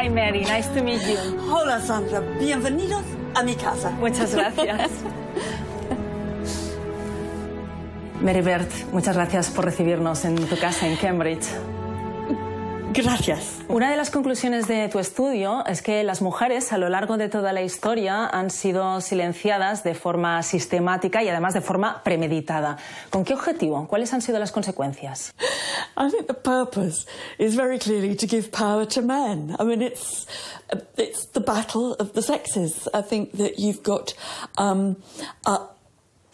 Hi, Mary. Nice to meet you. Hola, Sandra. Bienvenidos a mi casa. Muchas gracias. Mary Bert, muchas gracias por recibirnos en tu casa en Cambridge. Gracias. Una de las conclusiones de tu estudio es que las mujeres a lo largo de toda la historia han sido silenciadas de forma sistemática y además de forma premeditada. ¿Con qué objetivo? ¿Cuáles han sido las consecuencias? I think the purpose is very clearly to give power to men. I mean, it's the battle of the sexes. I think that you've got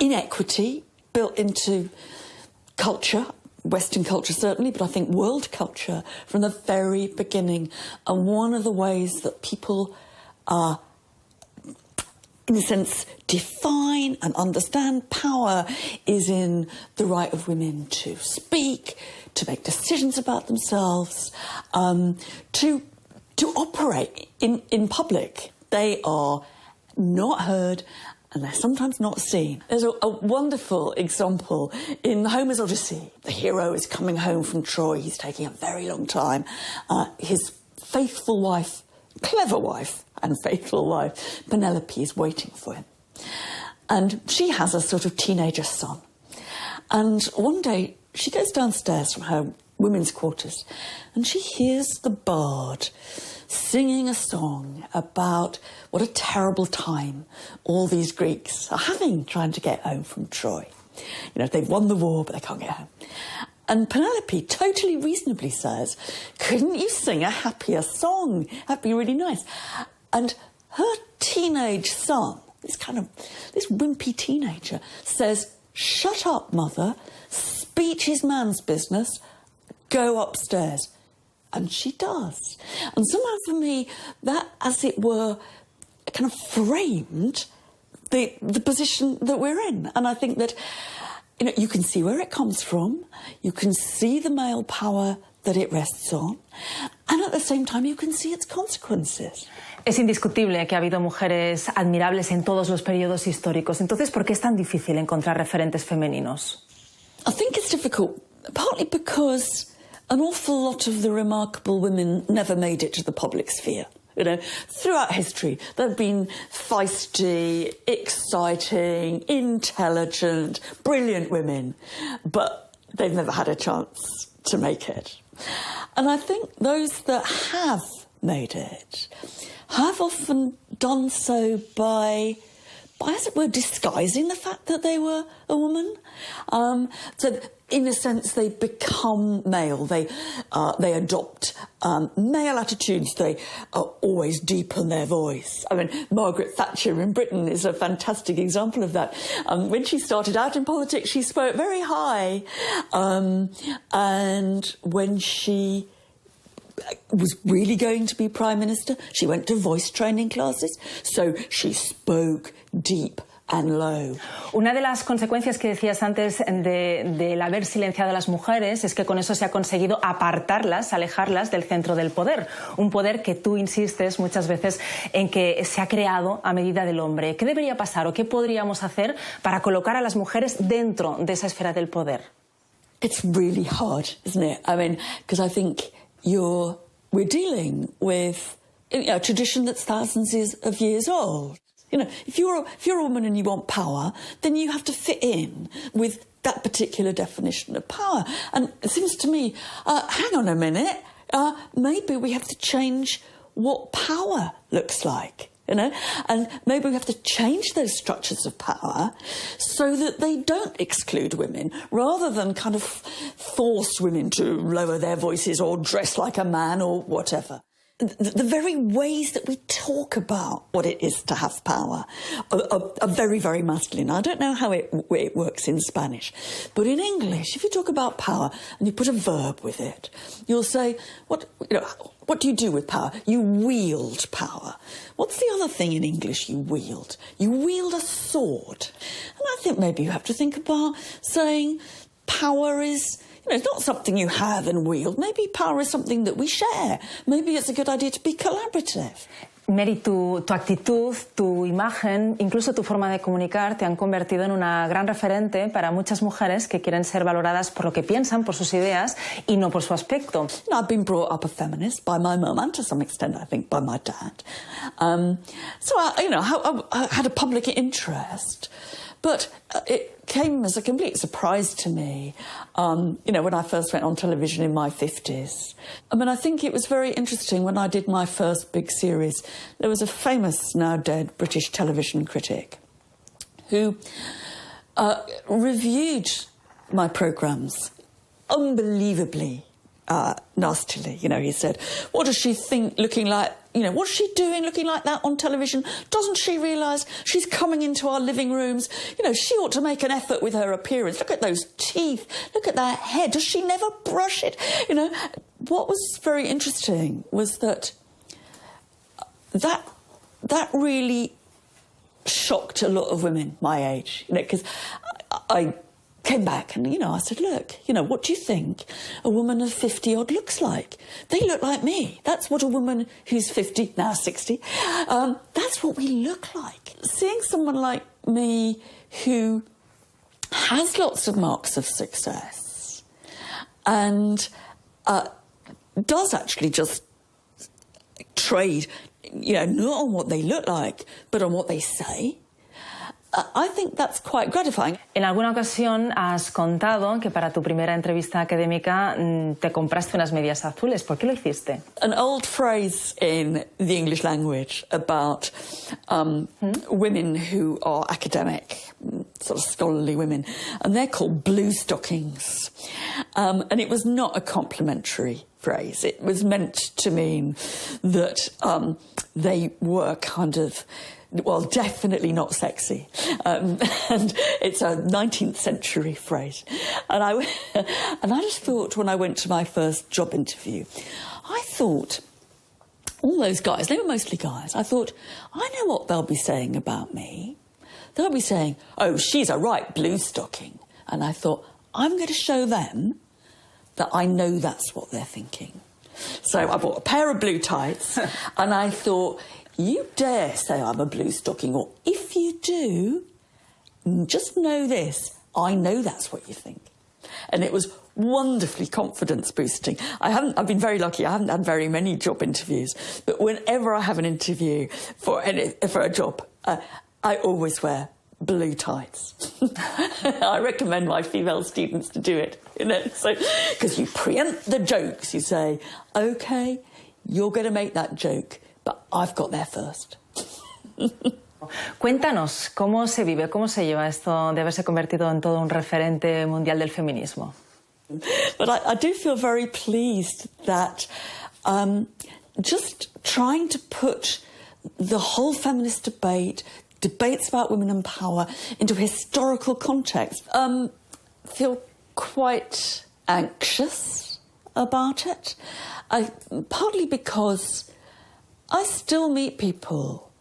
inequity built into culture. Western culture certainly, but I think world culture from the very beginning. And one of the ways that people are, in a sense, define and understand power is in the right of women to speak, to make decisions about themselves, to operate in public. They are not heard, and they're sometimes not seen. There's a wonderful example in Homer's Odisea. The hero is coming home from Troy. He's taking a very long time. His faithful wife, clever wife and faithful wife, Penelope, is waiting for him. And she has a sort of teenager son. And one day she goes downstairs from her women's quarters and she hears the bard singing a song about what a terrible time all these Greeks are having trying to get home from Troy. You know, they've won the war, but they can't get home. And Penelope totally reasonably says, couldn't you sing a happier song? That'd be really nice. And her teenage son, this wimpy teenager, says, shut up, mother. Speech is man's business. Go upstairs. And she does. And somehow for me, that, as it were, kind of framed the position that we're in. And I think that, you know, you can see where it comes from. You can see the male power that it rests on. And at the same time, you can see its consequences. Es indiscutible que ha habido mujeres admirables en todos los periodos históricos. Entonces, ¿por qué es tan difícil encontrar referentes femeninos? I think it's difficult, partly because an awful lot of the remarkable women never made it to the public sphere. You know, throughout history, there have been feisty, exciting, intelligent, brilliant women, but they've never had a chance to make it. And I think those that have made it have often done so by, as it were, disguising the fact that they were a woman. So in a sense, they become male. They adopt male attitudes. They always deepen their voice. I mean, Margaret Thatcher in Britain is a fantastic example of that. When she started out in politics, she spoke very high. And when she was really going to be Prime Minister, she went to voice training classes. So she spoke deep and low. Una de las consecuencias que decías antes del haber silenciado a las mujeres es que con eso se ha conseguido apartarlas, alejarlas del centro del poder. Un poder que tú insistes muchas veces en que se ha creado a medida del hombre. ¿Qué debería pasar o qué podríamos hacer para colocar a las mujeres dentro de esa esfera del poder? It's really hard, isn't it? I mean, because I think we're dealing with a tradition that's thousands of years old. You know, if you're a woman and you want power, then you have to fit in with that particular definition of power. And it seems to me, hang on a minute, maybe we have to change what power looks like, you know, and maybe we have to change those structures of power so that they don't exclude women, rather than kind of force women to lower their voices or dress like a man or whatever. The very ways that we talk about what it is to have power are very, very masculine. I don't know how it works in Spanish, but in English, if you talk about power and you put a verb with it, you'll say, what do you do with power? You wield power. What's the other thing in English you wield? You wield a sword. And I think maybe you have to think about saying power is, it's not something you have and wield. Maybe power is something that we share. Maybe it's a good idea to be collaborative. Mary, tu actitud, tu imagen, incluso tu forma de comunicar te han convertido en una gran referente para muchas mujeres que quieren ser valoradas por lo que piensan, por sus ideas y no por su aspecto. I've been brought up a feminist by my mum and to some extent, I think, by my dad. So I had a public interest, but it came as a complete surprise to me, when I first went on television in my 50s. I mean, I think it was very interesting when I did my first big series. There was a famous, now dead, British television critic who reviewed my programmes unbelievably nastily. He said, what does she think looking like, what's she doing looking like that on television? Doesn't she realise she's coming into our living rooms? She ought to make an effort with her appearance. Look at those teeth. Look at that hair. Does she never brush it? What was very interesting was that really shocked a lot of women my age, because I came back and, I said, look, what do you think a woman of 50-odd looks like? They look like me. That's what a woman who's 50, now 60, that's what we look like. Seeing someone like me who has lots of marks of success and does actually just trade, not on what they look like, but on what they say, I think that's quite gratifying. En alguna ocasión has contado que para tu primera entrevista académica te compraste unas medias azules. ¿Por qué lo hiciste? An old phrase in the English language about women who are academic, sort of scholarly women, and they're called blue stockings. And it was not a complimentary phrase. It was meant to mean that they were kind of, well, definitely not sexy. And it's a 19th century phrase. And I just thought, when I went to my first job interview, I thought, all those guys, they were mostly guys, I thought, I know what they'll be saying about me. They'll be saying, oh, she's a right blue stocking. And I thought, I'm going to show them that I know that's what they're thinking. So I bought a pair of blue tights and I thought, you dare say I'm a blue stocking, or if you do, just know this, I know that's what you think. And it was wonderfully confidence boosting. I've been very lucky, I haven't had very many job interviews, but whenever I have an interview for a job, I always wear blue tights. I recommend my female students to do it, so, because you preempt the jokes, you say, okay, you're going to make that joke, but I've got there first. Cuéntanos, ¿cómo se vive, cómo se lleva esto de haberse convertido en todo un referente mundial del feminismo? But I do feel very pleased that just trying to put the whole feminist debates about women and power, into a historical context, feel quite anxious about it. Partly because I still meet people,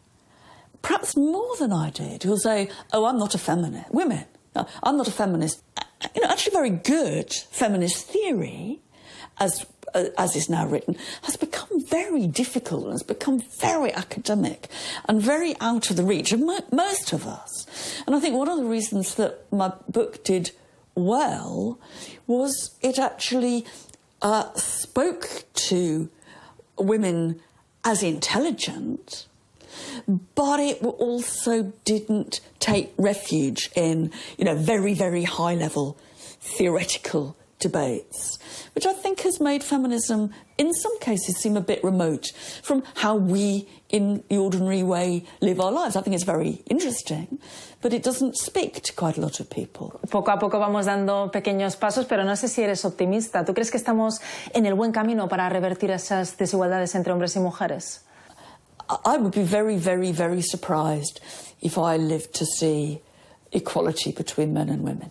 perhaps more than I did, who'll say, oh, I'm not a feminist. Women, I'm not a feminist. Actually very good feminist theory, as is now written, has become very difficult and has become very academic and very out of the reach of most of us. And I think one of the reasons that my book did well was it actually spoke to women as intelligent, but it also didn't take refuge in, very, very high-level theoretical debates, which I think has made feminism, in some cases, seem a bit remote from how we, in the ordinary way, live our lives. I think it's very interesting, but it doesn't speak to quite a lot of people. Poco a poco vamos dando pequeños pasos, pero no sé si eres optimista. ¿Tú crees que estamos en el buen camino para revertir esas desigualdades entre hombres y mujeres? I would be very, very, very surprised if I lived to see equality between men and women.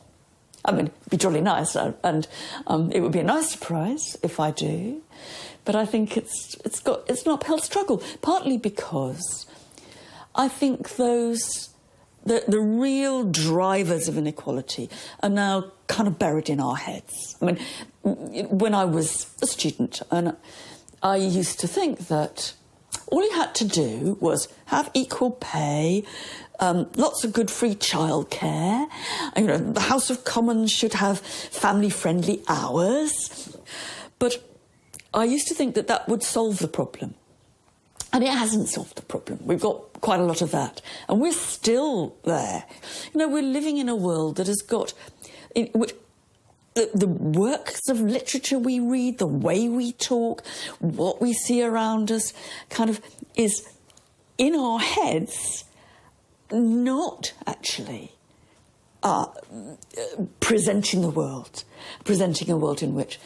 I mean, it'd be jolly nice, and it would be a nice surprise if I do. But I think it's an uphill struggle, partly because I think the real drivers of inequality are now kind of buried in our heads. I mean, when I was a student, and I used to think that all you had to do was have equal pay, lots of good free childcare. You know, the House of Commons should have family-friendly hours. But I used to think that that would solve the problem. And it hasn't solved the problem. We've got quite a lot of that. And we're still there. You know, we're living in a world that has got... The works of literature we read, the way we talk, what we see around us, kind of is in our heads, not actually presenting a world in which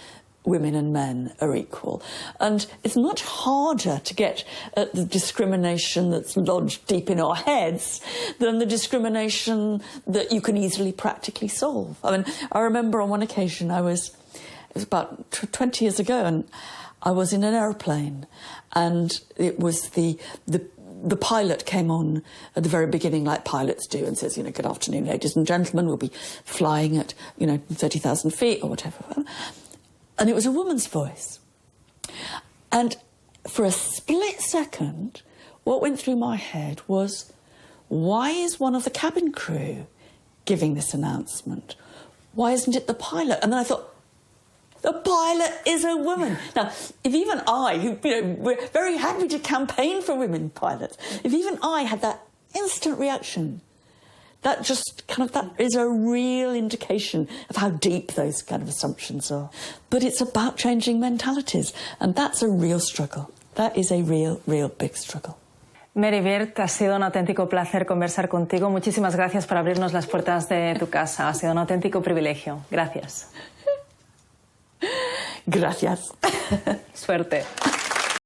women and men are equal. And it's much harder to get at the discrimination that's lodged deep in our heads than the discrimination that you can easily practically solve. I mean, I remember on one occasion it was about 20 years ago, and I was in an aeroplane, and it was the pilot came on at the very beginning, like pilots do, and says, you know, good afternoon, ladies and gentlemen, we'll be flying at, 30,000 feet or whatever. And it was a woman's voice. And for a split second, what went through my head was, why is one of the cabin crew giving this announcement? Why isn't it the pilot? And then I thought, the pilot is a woman. Now, if even I, who, we're very happy to campaign for women pilots, if even I had that instant reaction, that is a real indication of how deep those kind of assumptions are. But it's about changing mentalities, and that's a real struggle. That is a real, real big struggle. Mary Beard, ha sido un auténtico placer conversar contigo. Muchísimas gracias por abrirnos las puertas de tu casa. Ha sido un auténtico privilegio. Gracias. Gracias. Suerte.